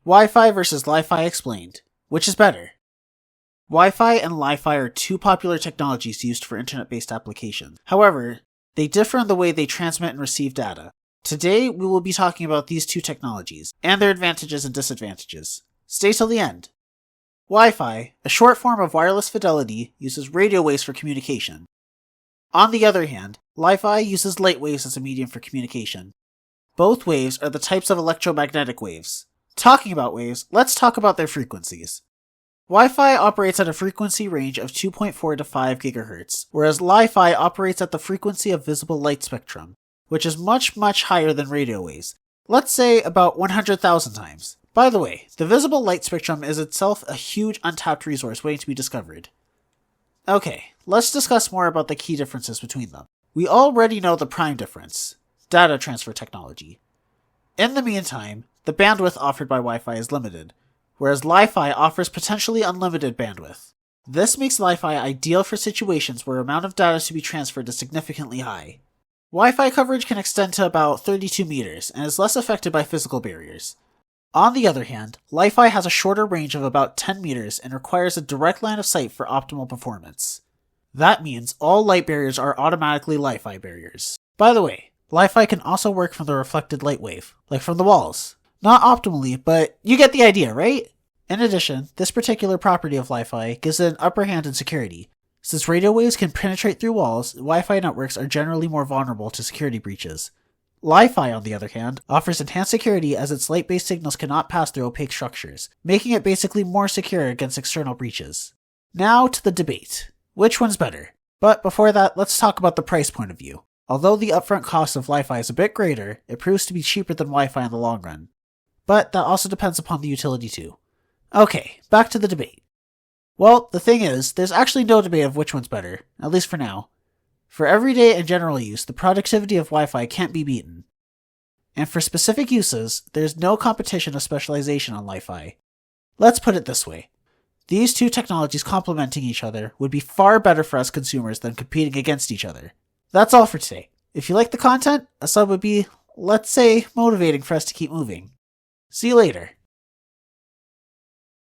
Wi-Fi versus LiFi Explained. Which is better? Wi-Fi and LiFi are two popular technologies used for internet-based applications. However, they differ in the way they transmit and receive data. Today, we will be talking about these two technologies, and their advantages and disadvantages. Stay till the end. Wi-Fi, a short form of wireless fidelity, uses radio waves for communication. On the other hand, LiFi uses light waves as a medium for communication. Both waves are the types of electromagnetic waves. Talking about waves, let's talk about their frequencies. Wi-Fi operates at a frequency range of 2.4 to 5 GHz, whereas LiFi operates at the frequency of visible light spectrum, which is much higher than radio waves. Let's say about 100,000 times. By the way, the visible light spectrum is itself a huge untapped resource waiting to be discovered. Okay, let's discuss more about the key differences between them. We already know the prime difference: data transfer technology. In the meantime, the bandwidth offered by Wi-Fi is limited, whereas LiFi offers potentially unlimited bandwidth. This makes LiFi ideal for situations where the amount of data to be transferred is significantly high. Wi-Fi coverage can extend to about 32 meters and is less affected by physical barriers. On the other hand, LiFi has a shorter range of about 10 meters and requires a direct line of sight for optimal performance. That means all light barriers are automatically LiFi barriers. By the way, LiFi can also work from the reflected light wave, like from the walls. Not optimally, but you get the idea, right? In addition, this particular property of LiFi gives it an upper hand in security. Since radio waves can penetrate through walls, Wi-Fi networks are generally more vulnerable to security breaches. LiFi, on the other hand, offers enhanced security as its light-based signals cannot pass through opaque structures, making it basically more secure against external breaches. Now to the debate. Which one's better? But before that, let's talk about the price point of view. Although the upfront cost of LiFi is a bit greater, it proves to be cheaper than Wi-Fi in the long run. But that also depends upon the utility too. Okay, back to the debate. Well, the thing is, there's actually no debate of which one's better, at least for now. For everyday and general use, the productivity of Wi-Fi can't be beaten. And for specific uses, there's no competition of specialization on LiFi. Let's put it this way. These two technologies complementing each other would be far better for us consumers than competing against each other. That's all for today. If you like the content, a sub would be, let's say, motivating for us to keep moving. See you later.